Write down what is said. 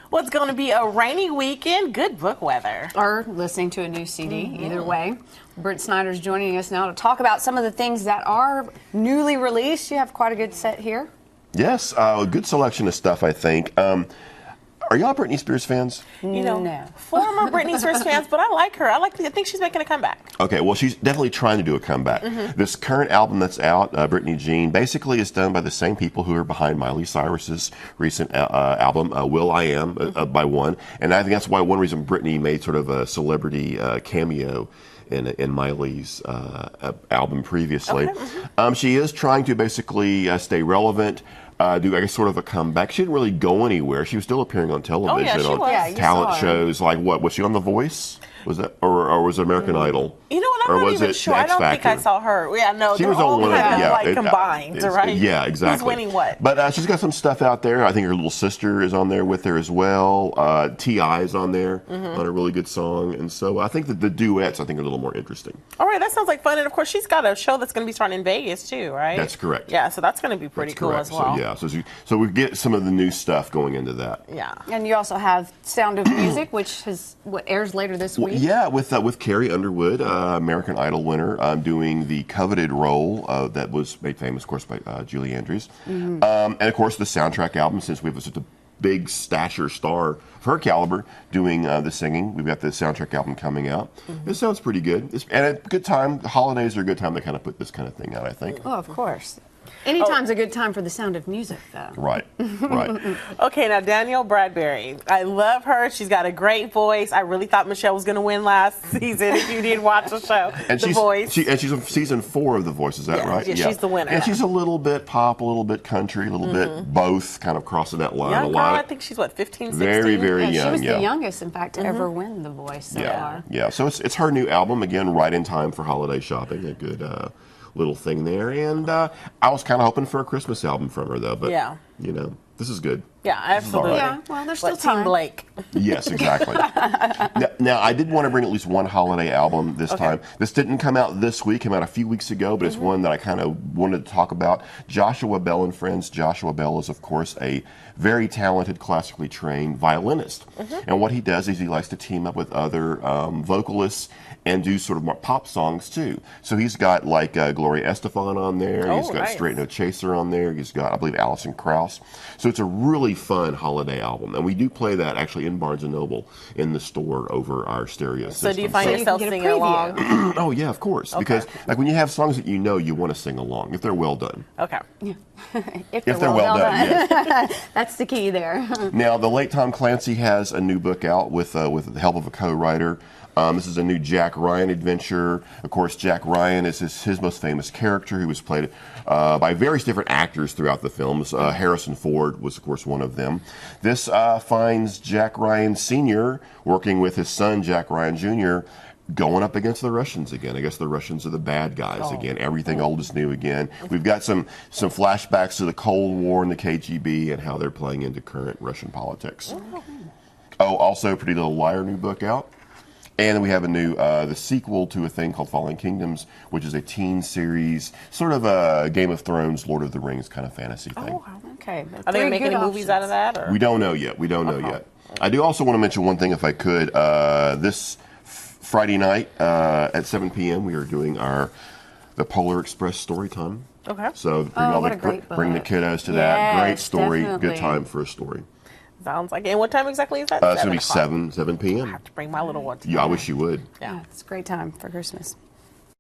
Well, it's going to be a rainy weekend, good book weather. Or listening to a new CD, either way. Britt Snyder's joining us now to talk about some of the things that are newly released. You have quite a good set here. Yes, a good selection of stuff, I think. Are y'all Britney Spears fans? You know, No. former Britney Spears fans, but I like her. I think she's making a comeback. Okay, well, she's definitely trying to do a comeback. This current album that's out, Britney Jean, basically is done by the same people who are behind Miley Cyrus's recent album, Will I Am, by One. And I think that's why one reason Britney made sort of a celebrity cameo in Miley's album previously. Okay. She is trying to basically stay relevant. Do I guess sort of a comeback. She didn't really go anywhere. She was still appearing on television, she on was. Yeah, you talent saw her. shows. Like what? Was she on The Voice? Was that, or was it American Idol? You know what? Or I'm not was even it sure. The I X don't think I Factor? saw her. Yeah, no, She they're was on all one of kind the, of like combined, right? Yeah, exactly. Who's winning what? But she's got some stuff out there. I think her little sister is on there with her as well. T.I. is on there on a really good song. And so I think that the duets, I think, are a little more interesting. All right, that sounds like fun. And of course, she's got a show that's going to be starting in Vegas too, right? That's correct. Yeah, so that's going to be pretty That's cool correct. as well. So, yeah, so we get some of the new stuff going into that. Yeah. And you also have Sound of Music, which airs later this week. Yeah, with Carrie Underwood, American Idol winner, doing the coveted role that was made famous, of course, by Julie Andrews. And of course, the soundtrack album, since we have such a big stature star of her caliber doing the singing, we've got the soundtrack album coming out. This sounds pretty good. And a good time, the holidays are a good time to kind of put this kind of thing out, I think. Oh, of course. Anytime's a good time for the Sound of Music, though. Right, right. Okay, now Danielle Bradbury. I love her. She's got a great voice. I really thought Michelle was going to win last season if you did watch the show. And The Voice. she's on season 4 of The Voice, is that Yeah, right? yeah, she's the winner. And she's a little bit pop, a little bit country, a little bit both, kind of crossing that line Young a girl, lot. I think she's what, 15, 16? Very, very Yeah, young. she was yeah. the youngest, in fact, to ever win The Voice so far. Yeah. So it's her new album, again, right in time for holiday shopping. A good little thing there. And I was kind of hoping for a Christmas album from her, though. But, you know, this is good. Yeah, absolutely. all right. Yeah, well, there's still But Team time. Blake. Yes, exactly. now, I did want to bring at least one holiday album this time. This didn't come out this week, came out a few weeks ago, but it's one that I kind of wanted to talk about. Joshua Bell and Friends. Joshua Bell is, of course, a very talented, classically trained violinist. And what he does is he likes to team up with other vocalists and do sort of more pop songs, too. So he's got, like, Gloria Estefan on there. He's got nice. Straight No Chaser on there. He's got, I believe, Alison Krauss. So it's a really fun holiday album. And we do play that, actually, in Barnes & Noble in the store over our stereo system. So do you find So you yourself can get a singing preview. along? Oh, yeah, of course. Because, like, when you have songs that you know, you want to sing along, if they're well done. Okay. If If they're well done, yes. That's the key there. Now, the late Tom Clancy has a new book out with the help of a co-writer. This is a new Jack Ryan adventure. Of course, Jack Ryan is his most famous character, who was played by various different actors throughout the films. Harrison Ford was, of course, one of them. This finds Jack Ryan Sr. working with his son, Jack Ryan Jr., going up against the Russians again. I guess the Russians are the bad guys again. Everything old is new again. We've got some flashbacks to the Cold War and the KGB and how they're playing into current Russian politics. Oh, also, Pretty Little Liar new book out. And then we have a new, the sequel to a thing called Fallen Kingdoms, which is a teen series, sort of a Game of Thrones, Lord of the Rings kind of fantasy thing. Okay. Are they going to make any movies out of that? Or? We don't know yet. We don't know yet. I do also want to mention one thing, if I could. This Friday night at 7 p.m., we are doing the Polar Express story time. Okay. So what a great bring the book. kiddos to that. Great Yes, story. definitely. Good time for a story. Sounds like it. And what time exactly is that? It's going to be 7 o'clock. 7 I p.m. have to bring my little one to Yeah, I wish you would. Yeah. It's a great time for Christmas.